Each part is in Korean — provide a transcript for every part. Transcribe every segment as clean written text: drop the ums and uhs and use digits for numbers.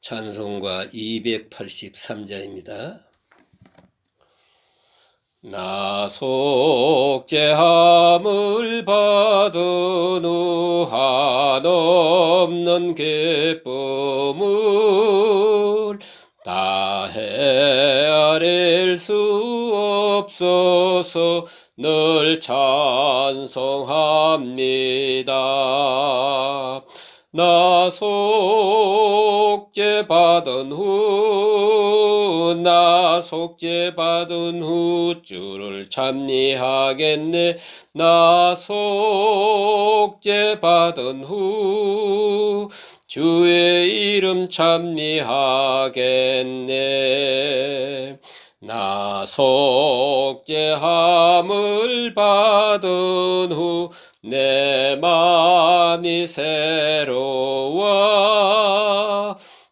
찬송가 283자입니다. 나 속죄함을 받은 후 한없는 기쁨을 다 헤아릴 수 없어서 늘 찬송합니다. 나 속죄받은 후 주를 찬미하겠네. 나 속죄받은 후 주의 이름 찬미하겠네. 나 속죄함을 받은 후 내 맘이 새로워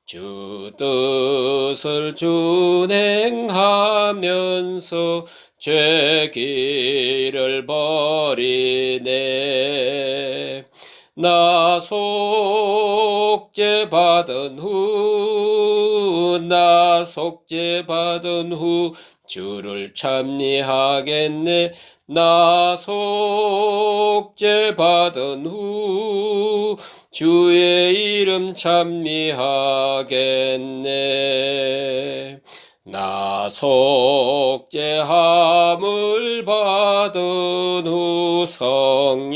주 뜻을 준행하면서 죄 길을 버리네. 나 속죄받은 후 주를 찬미하겠네. 나 속죄받은 후 주의 이름 찬미하겠네. 나 속죄함을 받은 후 성령이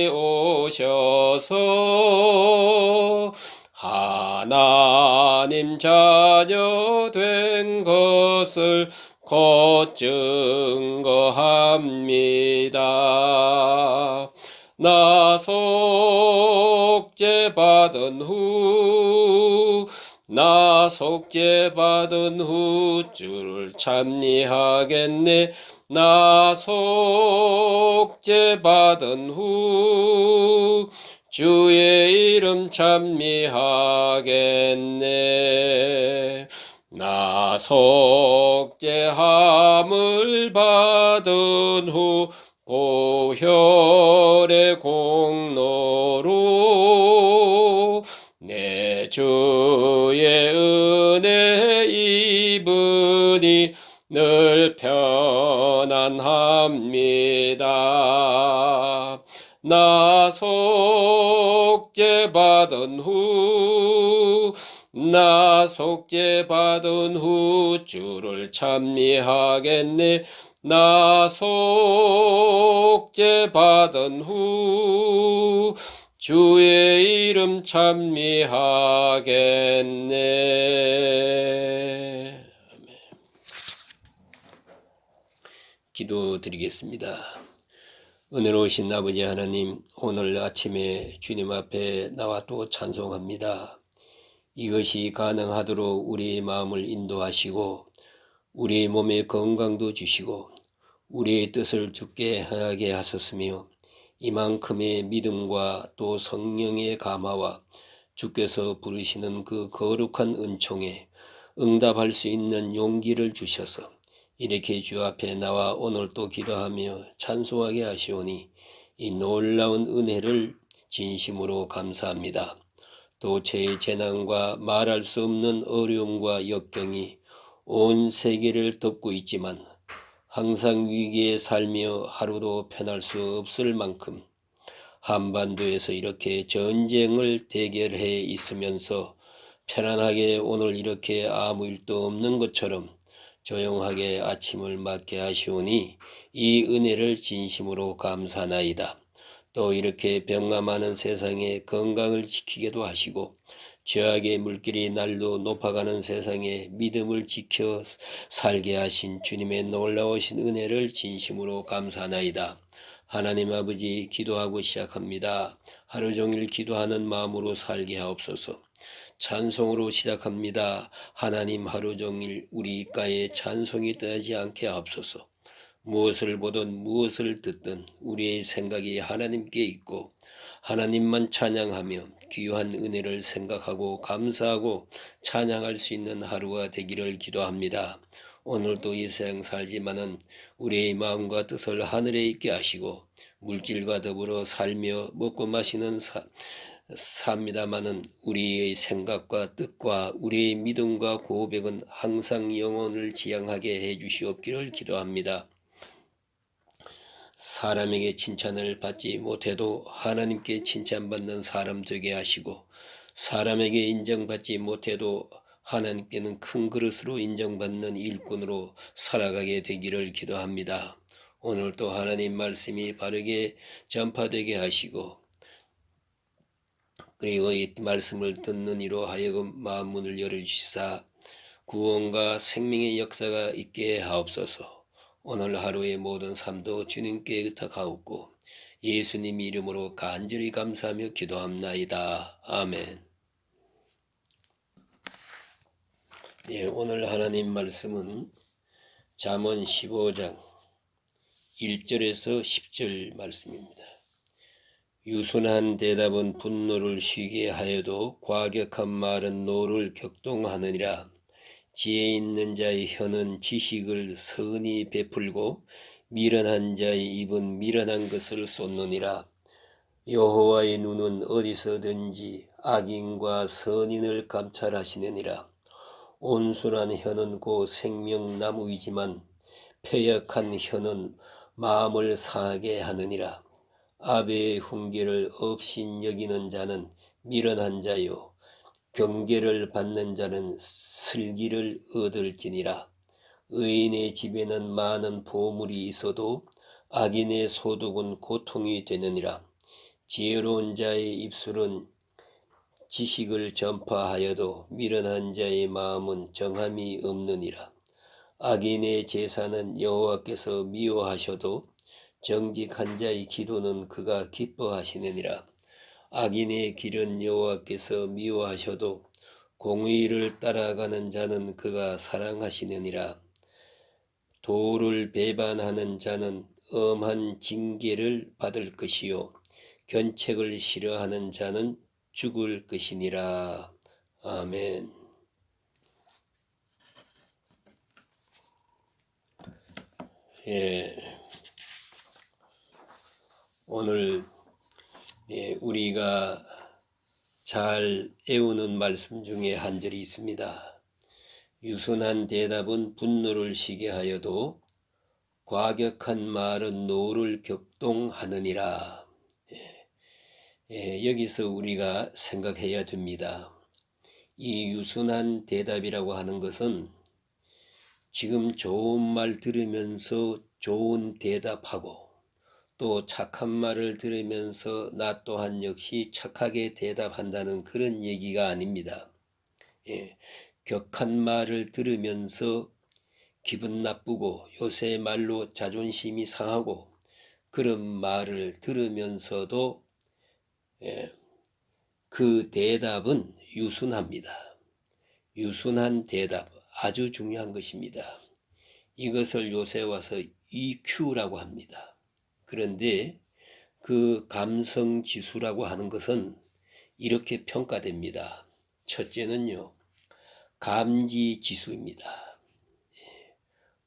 오셔서 하나님 자녀 된 것을 곧 증거합니다. 나 속죄받은 후 주를 찬미하겠네. 나 속죄받은 후 주의 이름 찬미하겠네. 나 속죄함을 받은 후 보혈의 공로로 내 주의 은혜 입으니 늘 편안합니다. 나 속죄받은 후 주를 찬미하겠네. 나 속죄받은 후 주의 이름 찬미하겠네. 기도드리겠습니다. 은혜로우신 아버지 하나님, 오늘 아침에 주님 앞에 나와 또 찬송합니다. 이것이 가능하도록 우리의 마음을 인도하시고 우리의 몸에 건강도 주시고 우리의 뜻을 주께 행하게 하셨으며 이만큼의 믿음과 또 성령의 감화와 주께서 부르시는 그 거룩한 은총에 응답할 수 있는 용기를 주셔서 이렇게 주 앞에 나와 오늘 또 기도하며 찬송하게 하시오니 이 놀라운 은혜를 진심으로 감사합니다. 또 제 재난과 말할 수 없는 어려움과 역경이 온 세계를 덮고 있지만 항상 위기에 살며 하루도 편할 수 없을 만큼 한반도에서 이렇게 전쟁을 대결해 있으면서 편안하게 오늘 이렇게 아무 일도 없는 것처럼 조용하게 아침을 맞게 하시오니 이 은혜를 진심으로 감사하나이다. 또 이렇게 병마 많은 세상에 건강을 지키게도 하시고 죄악의 물길이 날로 높아가는 세상에 믿음을 지켜 살게 하신 주님의 놀라우신 은혜를 진심으로 감사하나이다. 하나님 아버지, 기도하고 시작합니다. 하루 종일 기도하는 마음으로 살게 하옵소서. 찬송으로 시작합니다. 하나님, 하루 종일 우리 입가에 찬송이 떠나지 않게 하옵소서. 무엇을 보든 무엇을 듣든 우리의 생각이 하나님께 있고 하나님만 찬양하며 귀한 은혜를 생각하고 감사하고 찬양할 수 있는 하루가 되기를 기도합니다. 오늘도 이 세상 살지만은 우리의 마음과 뜻을 하늘에 있게 하시고 물질과 더불어 살며 먹고 마시는 삽니다마는 우리의 생각과 뜻과 우리의 믿음과 고백은 항상 영혼을 지향하게 해 주시옵기를 기도합니다. 사람에게 칭찬을 받지 못해도 하나님께 칭찬받는 사람 되게 하시고, 사람에게 인정받지 못해도 하나님께는 큰 그릇으로 인정받는 일꾼으로 살아가게 되기를 기도합니다. 오늘도 하나님 말씀이 바르게 전파되게 하시고, 그리고 이 말씀을 듣는 이로 하여금 마음문을 열어주시사 구원과 생명의 역사가 있게 하옵소서. 오늘 하루의 모든 삶도 주님께 의탁하옵고 예수님 이름으로 간절히 감사하며 기도합나이다. 아멘. 오늘 하나님 말씀은 잠언 15장 1절에서 10절 말씀입니다. 유순한 대답은 분노를 쉬게 하여도 과격한 말은 노를 격동하느니라. 지혜 있는 자의 혀는 지식을 선히 베풀고 미련한 자의 입은 미련한 것을 쏟느니라. 여호와의 눈은 어디서든지 악인과 선인을 감찰하시느니라. 온순한 혀는 곧 생명나무이지만 패역한 혀는 마음을 상하게 하느니라. 아베의 훈계를 업신여기는 자는 미련한 자요 경계를 받는 자는 슬기를 얻을지니라. 의인의 집에는 많은 보물이 있어도 악인의 소득은 고통이 되느니라. 지혜로운 자의 입술은 지식을 전파하여도 미련한 자의 마음은 정함이 없느니라. 악인의 제사는 여호와께서 미워하셔도 정직한 자의 기도는 그가 기뻐하시느니라. 악인의 길은 여호와께서 미워하셔도 공의를 따라가는 자는 그가 사랑하시느니라. 도를 배반하는 자는 엄한 징계를 받을 것이요 견책을 싫어하는 자는 죽을 것이니라. 아멘. 오늘 우리가 잘 애우는 말씀 중에 한 절이 있습니다. 유순한 대답은 분노를 쉬게 하여도 과격한 말은 노를 격동하느니라. 여기서 우리가 생각해야 됩니다. 이 유순한 대답이라고 하는 것은 지금 좋은 말 들으면서 좋은 대답하고 또 착한 말을 들으면서 나 또한 역시 착하게 대답한다는 그런 얘기가 아닙니다. 격한 말을 들으면서 기분 나쁘고 요새 말로 자존심이 상하고 그런 말을 들으면서도 그 대답은 유순합니다. 유순한 대답 아주 중요한 것입니다. 이것을 요새 와서 EQ라고 합니다. 그런데 그 감성지수라고 하는 것은 이렇게 평가됩니다. 첫째는요, 감지지수입니다.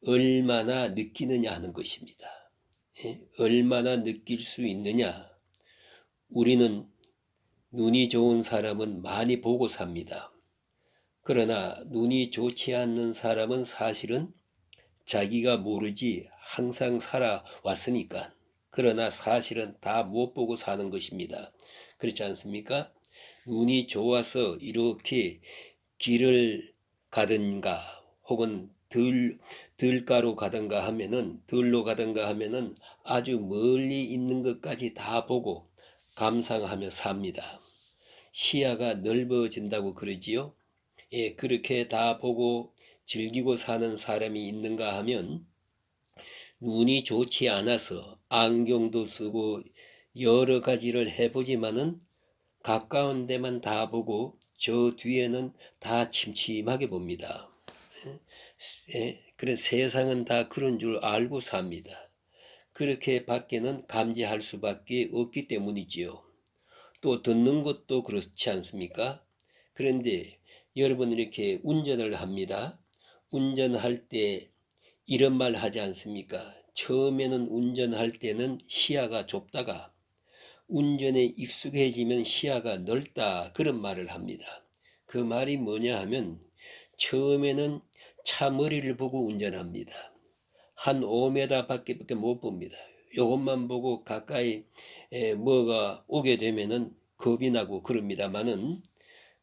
얼마나 느끼느냐 하는 것입니다. 얼마나 느낄 수 있느냐. 우리는 눈이 좋은 사람은 많이 보고 삽니다. 그러나 눈이 좋지 않는 사람은 사실은 자기가 모르지 항상 살아왔으니까. 그러나 사실은 다 못 보고 사는 것입니다. 그렇지 않습니까? 눈이 좋아서 이렇게 길을 가든가 혹은 들가로 가든가 하면은 들로 가든가 하면은 아주 멀리 있는 것까지 다 보고 감상하며 삽니다. 시야가 넓어진다고 그러지요. 그렇게 다 보고 즐기고 사는 사람이 있는가 하면 눈이 좋지 않아서 안경도 쓰고 여러 가지를 해보지만은 가까운 데만 다 보고 저 뒤에는 다 침침하게 봅니다. 그래 세상은 다 그런 줄 알고 삽니다. 그렇게 밖에는 감지할 수밖에 없기 때문이지요. 또 듣는 것도 그렇지 않습니까? 그런데 여러분 이렇게 운전을 합니다. 운전할 때 이런 말 하지 않습니까? 처음에는 운전할 때는 시야가 좁다가 운전에 익숙해지면 시야가 넓다 그런 말을 합니다. 그 말이 뭐냐 하면 처음에는 차 머리를 보고 운전합니다. 한 5m 밖에 못 봅니다. 요것만 보고 가까이 뭐가 오게 되면은 겁이 나고 그럽니다만은,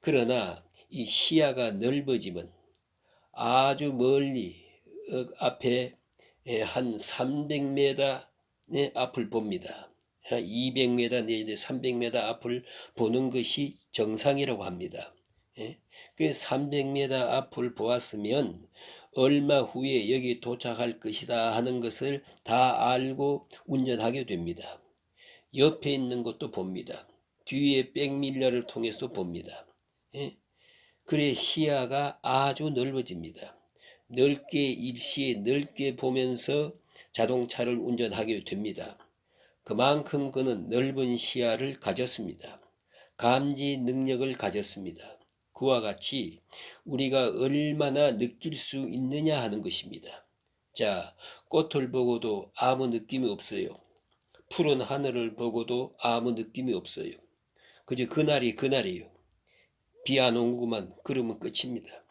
그러나 이 시야가 넓어지면 아주 멀리 앞에 한 300m 앞을 봅니다. 200m 내지 300m 앞을 보는 것이 정상이라고 합니다. 그 300m 앞을 보았으면 얼마 후에 여기 도착할 것이다 하는 것을 다 알고 운전하게 됩니다. 옆에 있는 것도 봅니다. 뒤에 백밀러를 통해서 봅니다. 그래 시야가 아주 넓어집니다. 넓게 일시에 넓게 보면서 자동차를 운전하게 됩니다. 그만큼 그는 넓은 시야를 가졌습니다. 감지 능력을 가졌습니다. 그와 같이 우리가 얼마나 느낄 수 있느냐 하는 것입니다. 자, 꽃을 보고도 아무 느낌이 없어요. 푸른 하늘을 보고도 아무 느낌이 없어요. 그저 그날이에요. 비 안 오구만 그러면 끝입니다.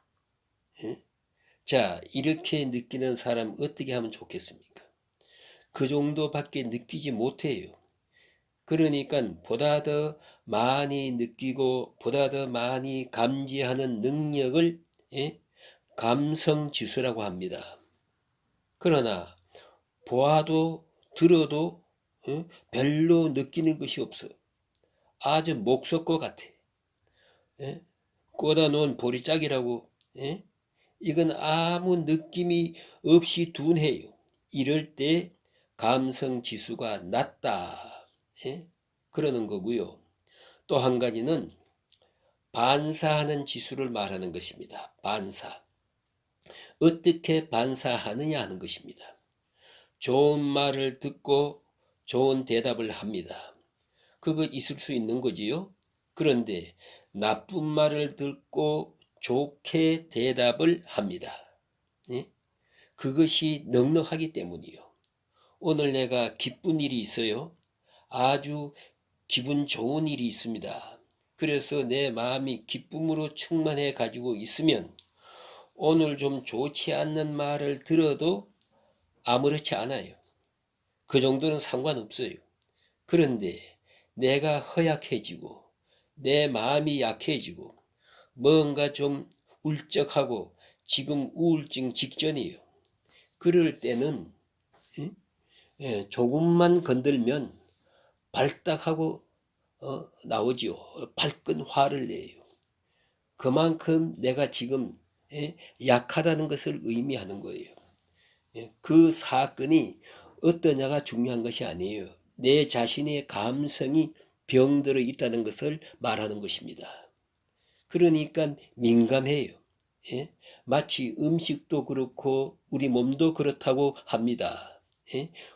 자, 이렇게 느끼는 사람 어떻게 하면 좋겠습니까? 그 정도밖에 느끼지 못해요. 그러니까 보다 더 많이 느끼고 보다 더 많이 감지하는 능력을 감성지수라고 합니다. 그러나 보아도 들어도 별로 느끼는 것이 없어. 아주 목석과 같아. 꽂아 놓은 보리짝이라고. 이건 아무 느낌이 없이 둔해요. 이럴 때 감성지수가 낮다 그러는 거고요. 또 한 가지는 반사하는 지수를 말하는 것입니다. 반사. 어떻게 반사하느냐 하는 것입니다. 좋은 말을 듣고 좋은 대답을 합니다. 그거 있을 수 있는 거지요. 그런데 나쁜 말을 듣고 좋게 대답을 합니다. 그것이 넉넉하기 때문이요. 오늘 내가 기쁜 일이 있어요. 아주 기분 좋은 일이 있습니다. 그래서 내 마음이 기쁨으로 충만해 가지고 있으면 오늘 좀 좋지 않는 말을 들어도 아무렇지 않아요. 그 정도는 상관없어요. 그런데 내가 허약해지고 내 마음이 약해지고 뭔가 좀 울적하고 지금 우울증 직전이에요. 그럴 때는 조금만 건들면 발딱하고 나오지요. 발끈 화를 내요. 그만큼 내가 지금 약하다는 것을 의미하는 거예요. 그 사건이 어떠냐가 중요한 것이 아니에요. 내 자신의 감성이 병들어 있다는 것을 말하는 것입니다. 그러니까 민감해요. 마치 음식도 그렇고 우리 몸도 그렇다고 합니다.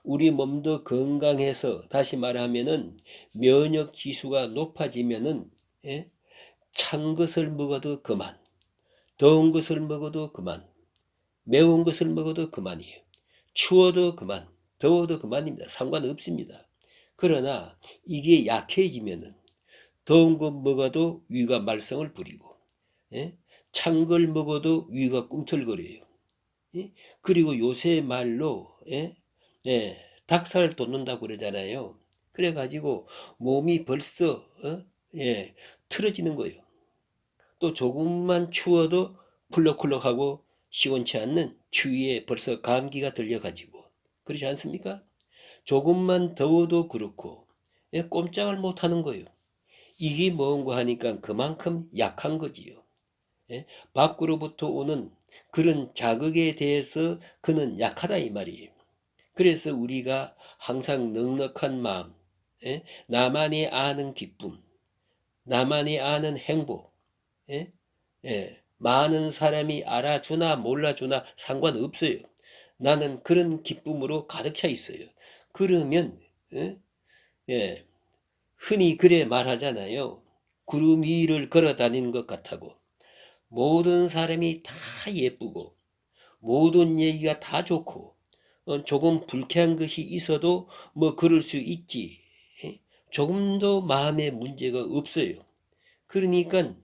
우리 몸도 건강해서 다시 말하면은 면역 지수가 높아지면은 찬 것을 먹어도 그만, 더운 것을 먹어도 그만, 매운 것을 먹어도 그만이에요. 추워도 그만, 더워도 그만입니다. 상관없습니다. 그러나 이게 약해지면은 더운 것 먹어도 위가 말썽을 부리고 찬 걸 먹어도 위가 꿈틀거려요. 그리고 요새 말로 닭살 돋는다고 그러잖아요. 그래가지고 몸이 벌써 틀어지는 거예요. 또 조금만 추워도 쿨럭쿨럭하고 시원치 않는 추위에 벌써 감기가 들려가지고 그렇지 않습니까? 조금만 더워도 그렇고 꼼짝을 못하는 거예요. 이게 뭔가 하니까 그만큼 약한 거지요. 밖으로부터 오는 그런 자극에 대해서 그는 약하다 이 말이에요. 그래서 우리가 항상 넉넉한 마음, 나만이 아는 기쁨, 나만이 아는 행복, 많은 사람이 알아주나 몰라주나 상관없어요. 나는 그런 기쁨으로 가득 차 있어요. 그러면 흔히 그래 말하잖아요. 구름 위를 걸어 다니는 것 같다고. 모든 사람이 다 예쁘고 모든 얘기가 다 좋고 조금 불쾌한 것이 있어도 뭐 그럴 수 있지. 조금도 마음에 문제가 없어요. 그러니까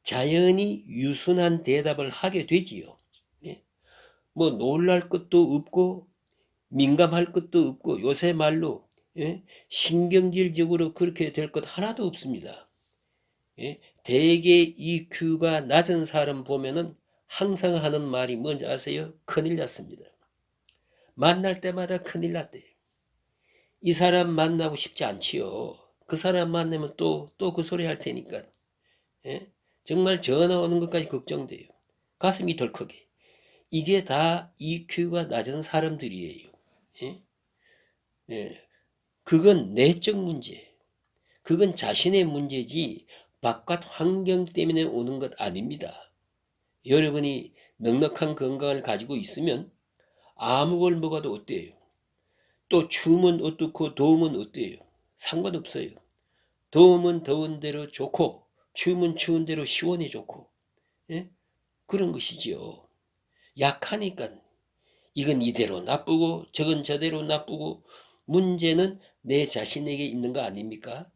자연히 유순한 대답을 하게 되지요. 뭐 놀랄 것도 없고 민감할 것도 없고 요새 말로 신경질적으로 그렇게 될 것 하나도 없습니다. 대개 EQ가 낮은 사람 보면은 항상 하는 말이 뭔지 아세요? 큰일 났습니다. 만날 때마다 큰일 났대요. 이 사람 만나고 싶지 않지요. 그 사람 만나면 또 그 소리 할 테니까. 정말 전화 오는 것까지 걱정돼요. 가슴이 덜컥해. 이게 다 EQ가 낮은 사람들이에요. 그건 내적 문제. 그건 자신의 문제지 바깥 환경 때문에 오는 것 아닙니다. 여러분이 넉넉한 건강을 가지고 있으면 아무 걸 먹어도 어때요? 또 추우면 어떻고 더우면 어때요? 상관없어요. 더우면 더운 대로 좋고 추우면 추운 대로 시원해 좋고 그런 것이지요. 약하니까 이건 이대로 나쁘고 저건 저대로 나쁘고 문제는 내 자신에게 있는 거 아닙니까?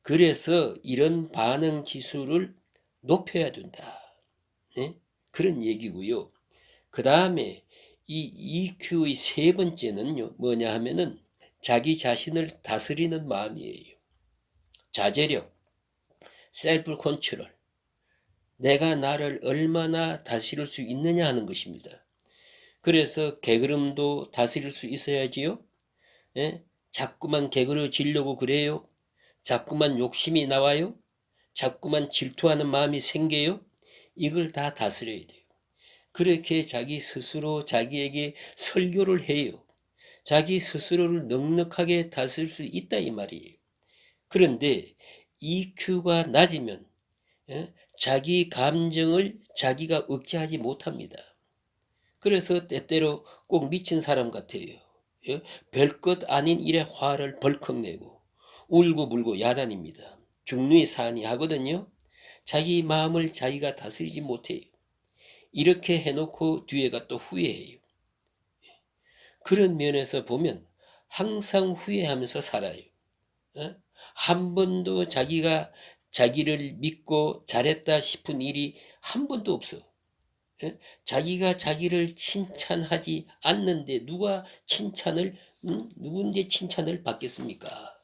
그래서 이런 반응 지수를 높여야 된다. 그런 얘기고요. 그 다음에 이 EQ의 세 번째는요, 뭐냐 하면은 자기 자신을 다스리는 마음이에요. 자제력, 셀프 컨트롤. 내가 나를 얼마나 다스릴 수 있느냐 하는 것입니다. 그래서 게으름도 다스릴 수 있어야지요. 자꾸만 게으러지려고 그래요. 자꾸만 욕심이 나와요. 자꾸만 질투하는 마음이 생겨요. 이걸 다 다스려야 돼요. 그렇게 자기 스스로 자기에게 설교를 해요. 자기 스스로를 넉넉하게 다스릴 수 있다 이 말이에요. 그런데 EQ가 낮으면 자기 감정을 자기가 억제하지 못합니다. 그래서 때때로 꼭 미친 사람 같아요. 별것 아닌 일에 화를 벌컥 내고 울고불고 야단입니다. 중류의 사안이 하거든요. 자기 마음을 자기가 다스리지 못해요. 이렇게 해놓고 뒤에가 또 후회해요. 그런 면에서 보면 항상 후회하면서 살아요. 한 번도 자기가 자기를 믿고 잘했다 싶은 일이 한 번도 없어. 자기가 자기를 칭찬하지 않는데 누가 칭찬을 누군데 칭찬을 받겠습니까?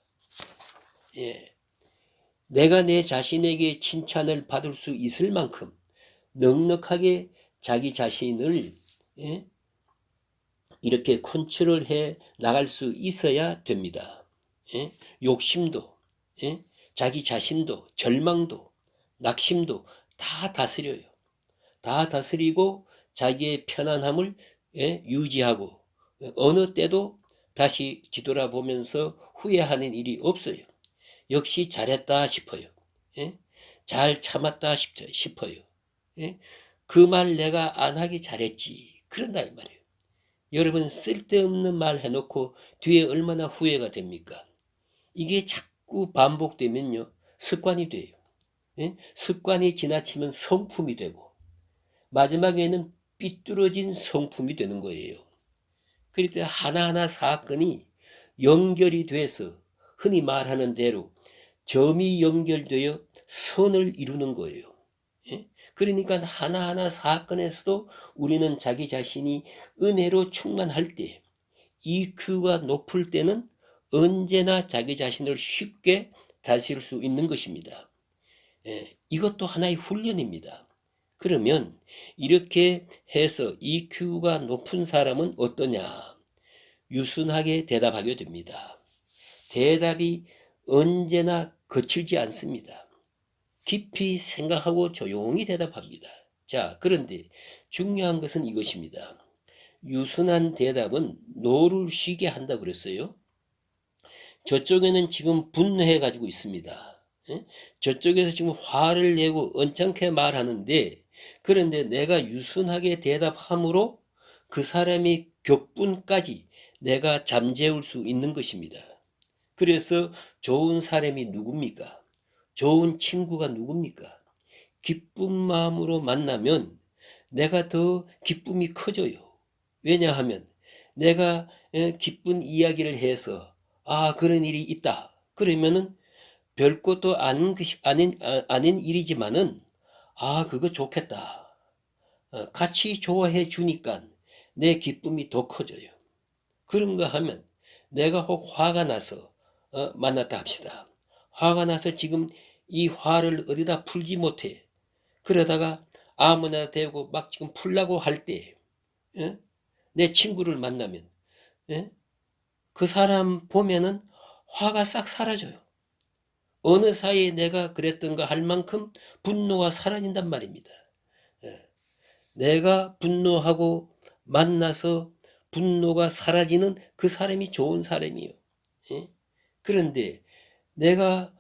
내가 내 자신에게 칭찬을 받을 수 있을 만큼 넉넉하게 자기 자신을 이렇게 컨트롤해 나갈 수 있어야 됩니다. 욕심도, 자기 자신도, 절망도, 낙심도 다 다스려요. 다 다스리고 자기의 편안함을 유지하고 어느 때도 다시 뒤돌아보면서 후회하는 일이 없어요. 역시 잘했다 싶어요. 잘 참았다 싶어요. 그 말 내가 안 하기 잘했지. 그런다 이 말이에요. 여러분 쓸데없는 말 해놓고 뒤에 얼마나 후회가 됩니까? 이게 자꾸 반복되면요 습관이 돼요. 습관이 지나치면 성품이 되고 마지막에는 삐뚤어진 성품이 되는 거예요. 그럴 때 하나하나 사건이 연결이 돼서 흔히 말하는 대로 점이 연결되어 선을 이루는 거예요. 그러니까 하나하나 사건에서도 우리는 자기 자신이 은혜로 충만할 때 EQ가 높을 때는 언제나 자기 자신을 쉽게 다스릴 수 있는 것입니다. 이것도 하나의 훈련입니다. 그러면 이렇게 해서 EQ가 높은 사람은 어떠냐? 유순하게 대답하게 됩니다. 대답이 언제나 거칠지 않습니다. 깊이 생각하고 조용히 대답합니다. 자, 그런데 중요한 것은 이것입니다. 유순한 대답은 노를 쉬게 한다 그랬어요. 저쪽에는 지금 분노해 가지고 있습니다. 저쪽에서 지금 화를 내고 언짢게 말하는데 그런데 내가 유순하게 대답함으로 그 사람의 격분까지 내가 잠재울 수 있는 것입니다. 그래서 좋은 사람이 누굽니까? 좋은 친구가 누굽니까? 기쁜 마음으로 만나면 내가 더 기쁨이 커져요. 왜냐하면 내가 기쁜 이야기를 해서 그런 일이 있다. 그러면은 별것도 아닌 일이지만은 그거 좋겠다. 같이 좋아해 주니까 내 기쁨이 더 커져요. 그런가 하면 내가 혹 화가 나서 만났다 합시다. 화가 나서 지금 이 화를 어디다 풀지 못해. 그러다가 아무나 대고 막 지금 풀라고 할 때, 내 친구를 만나면, 그 사람 보면은 화가 싹 사라져요. 어느 사이에 내가 그랬던가 할 만큼 분노가 사라진단 말입니다. 내가 분노하고 만나서 분노가 사라지는 그 사람이 좋은 사람이에요. 그런데 내가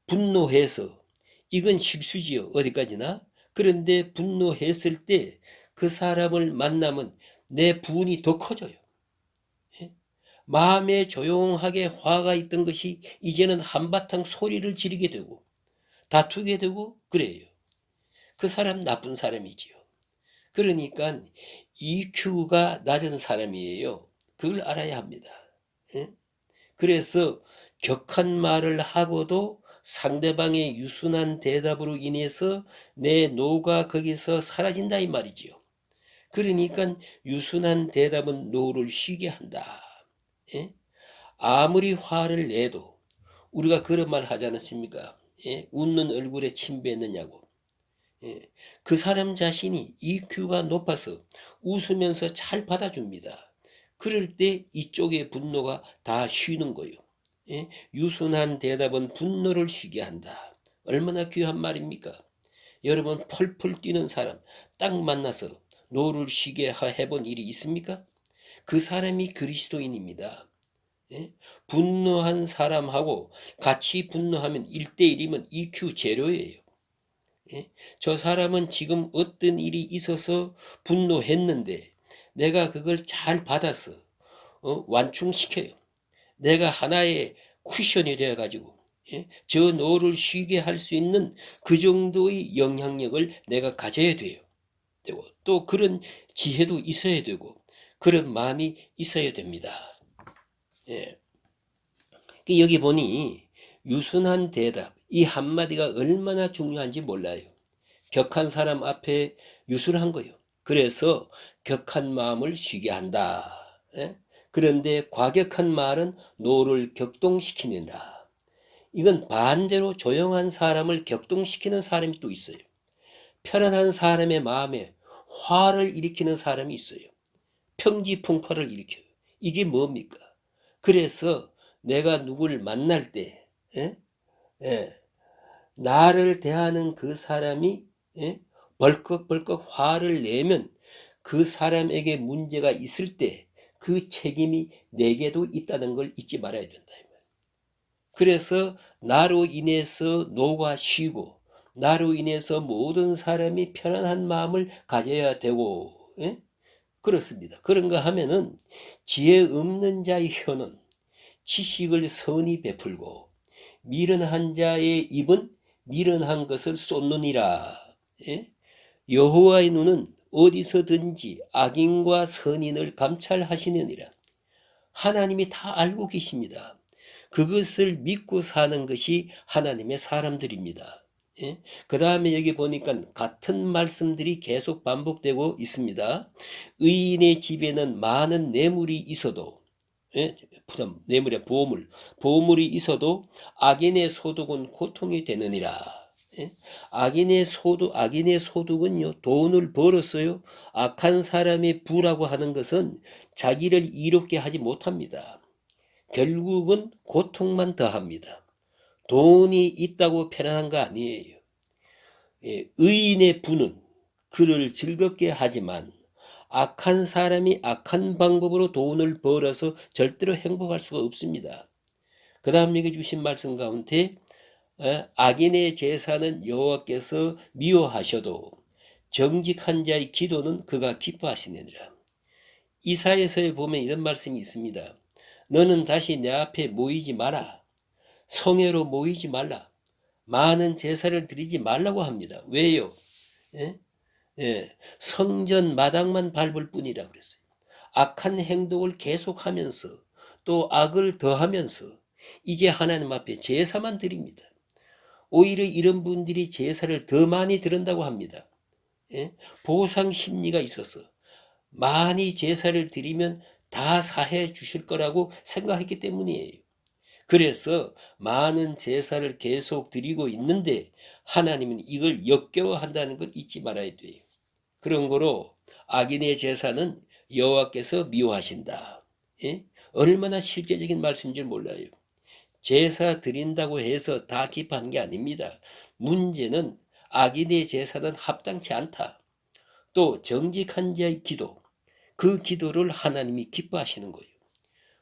분노해서 이건 실수지요. 어디까지나. 그런데 분노했을 때 그 사람을 만나면 내 분이 더 커져요. 마음에 조용하게 화가 있던 것이 이제는 한바탕 소리를 지르게 되고 다투게 되고 그래요. 그 사람 나쁜 사람이지요. 그러니까 EQ가 낮은 사람이에요. 그걸 알아야 합니다. 그래서 격한 말을 하고도 상대방의 유순한 대답으로 인해서 내 노가 거기서 사라진다 이 말이지요. 그러니까 유순한 대답은 노를 쉬게 한다. 아무리 화를 내도 우리가 그런 말 하지 않았습니까? 웃는 얼굴에 침 뱉느냐고. 그 사람 자신이 EQ가 높아서 웃으면서 잘 받아줍니다. 그럴 때 이쪽의 분노가 다 쉬는 거예요. 유순한 대답은 분노를 쉬게 한다. 얼마나 귀한 말입니까? 여러분 펄펄 뛰는 사람 딱 만나서 노를 쉬게 해본 일이 있습니까? 그 사람이 그리스도인입니다. 분노한 사람하고 같이 분노하면 1대1이면 EQ 제로예요. 저 사람은 지금 어떤 일이 있어서 분노했는데 내가 그걸 잘 받아서 완충시켜요. 내가 하나의 쿠션이 되어가지고 저 노를 쉬게 할 수 있는 그 정도의 영향력을 내가 가져야 돼요. 또 그런 지혜도 있어야 되고 그런 마음이 있어야 됩니다. 여기 보니 유순한 대답 이 한마디가 얼마나 중요한지 몰라요. 격한 사람 앞에 유순한 거예요. 그래서 격한 마음을 쉬게 한다. 그런데 과격한 말은 노를 격동시키느라. 이건 반대로 조용한 사람을 격동시키는 사람이 또 있어요. 편안한 사람의 마음에 화를 일으키는 사람이 있어요. 평지풍파를 일으켜요. 이게 뭡니까? 그래서 내가 누굴 만날 때 나를 대하는 그 사람이 벌컥벌컥 화를 내면 그 사람에게 문제가 있을 때 그 책임이 내게도 있다는 걸 잊지 말아야 된다. 그래서 나로 인해서 노가 쉬고 나로 인해서 모든 사람이 편안한 마음을 가져야 되고 그렇습니다. 그런가 하면은 지혜 없는 자의 혀는 지식을 선히 베풀고 미련한 자의 입은 미련한 것을 쏟느니라. 여호와의 눈은 어디서든지 악인과 선인을 감찰하시느니라. 하나님이 다 알고 계십니다. 그것을 믿고 사는 것이 하나님의 사람들입니다. 그 다음에 여기 보니까 같은 말씀들이 계속 반복되고 있습니다. 의인의 집에는 많은 뇌물이 있어도 뇌물이 보물이 있어도 악인의 소득은 고통이 되느니라. 악인의 소득은요 돈을 벌었어요. 악한 사람의 부라고 하는 것은 자기를 이롭게 하지 못합니다. 결국은 고통만 더합니다. 돈이 있다고 편안한 거 아니에요. 의인의 부는 그를 즐겁게 하지만 악한 사람이 악한 방법으로 돈을 벌어서 절대로 행복할 수가 없습니다. 그 다음 여기 주신 말씀 가운데 악인의 제사는 여호와께서 미워하셔도 정직한 자의 기도는 그가 기뻐하시느니라. 이사야서에 보면 이런 말씀이 있습니다. 너는 다시 내 앞에 모이지 마라. 성회로 모이지 말라. 많은 제사를 드리지 말라고 합니다. 왜요? 성전 마당만 밟을 뿐이라 그랬어요. 악한 행동을 계속하면서 또 악을 더하면서 이제 하나님 앞에 제사만 드립니다. 오히려 이런 분들이 제사를 더 많이 드린다고 합니다. 예? 보상 심리가 있어서 많이 제사를 드리면 다 사해 주실 거라고 생각했기 때문이에요. 그래서 많은 제사를 계속 드리고 있는데 하나님은 이걸 역겨워한다는 걸 잊지 말아야 돼요. 그런 거로 악인의 제사는 여호와께서 미워하신다. 예? 얼마나 실제적인 말씀인 줄 몰라요. 제사 드린다고 해서 다 기뻐하는 게 아닙니다. 문제는 악인의 제사는 합당치 않다. 또 정직한 자의 기도, 그 기도를 하나님이 기뻐하시는 거예요.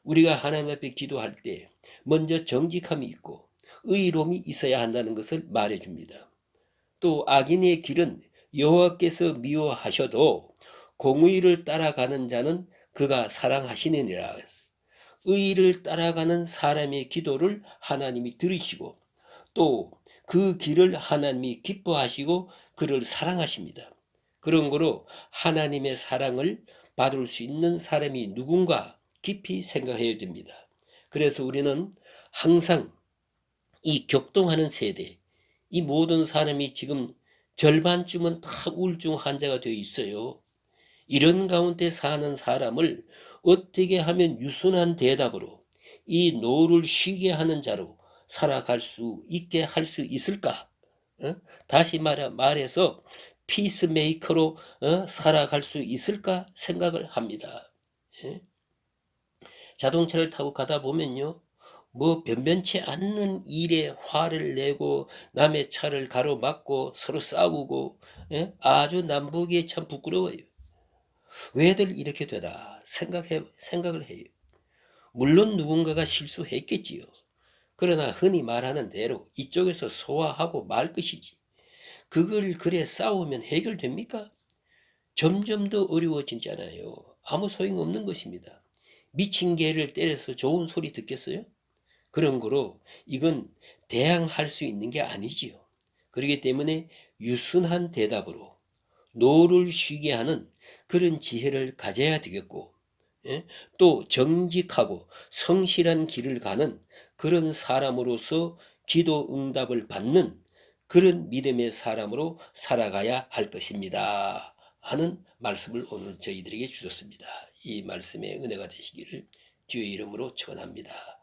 우리가 하나님 앞에 기도할 때 먼저 정직함이 있고 의로움이 있어야 한다는 것을 말해줍니다. 또 악인의 길은 여호와께서 미워하셔도 공의를 따라가는 자는 그가 사랑하시느니라. 의를 따라가는 사람의 기도를 하나님이 들으시고 또 그 길을 하나님이 기뻐하시고 그를 사랑하십니다. 그런 거로 하나님의 사랑을 받을 수 있는 사람이 누군가 깊이 생각해야 됩니다. 그래서 우리는 항상 이 격동하는 세대, 이 모든 사람이 지금 절반쯤은 다 우울증 환자가 되어 있어요. 이런 가운데 사는 사람을 어떻게 하면 유순한 대답으로 이 노를 쉬게 하는 자로 살아갈 수 있게 할 수 있을까? 다시 말해서 피스메이커로 살아갈 수 있을까 생각을 합니다. 예? 자동차를 타고 가다 보면요, 뭐 변변치 않는 일에 화를 내고 남의 차를 가로막고 서로 싸우고, 아주 남보기에 참 부끄러워요. 왜들 이렇게 되나 생각을 해요. 물론 누군가가 실수했겠지요. 그러나 흔히 말하는 대로 이쪽에서 소화하고 말 것이지. 그걸 그래 싸우면 해결됩니까? 점점 더 어려워지잖아요. 아무 소용없는 것입니다. 미친 개를 때려서 좋은 소리 듣겠어요? 그런 거로 이건 대항할 수 있는 게 아니지요. 그렇기 때문에 유순한 대답으로 노를 쉬게 하는 그런 지혜를 가져야 되겠고, 또 정직하고 성실한 길을 가는 그런 사람으로서 기도 응답을 받는 그런 믿음의 사람으로 살아가야 할 것입니다 하는 말씀을 오늘 저희들에게 주셨습니다. 이 말씀의 은혜가 되시기를 주의 이름으로 축원합니다.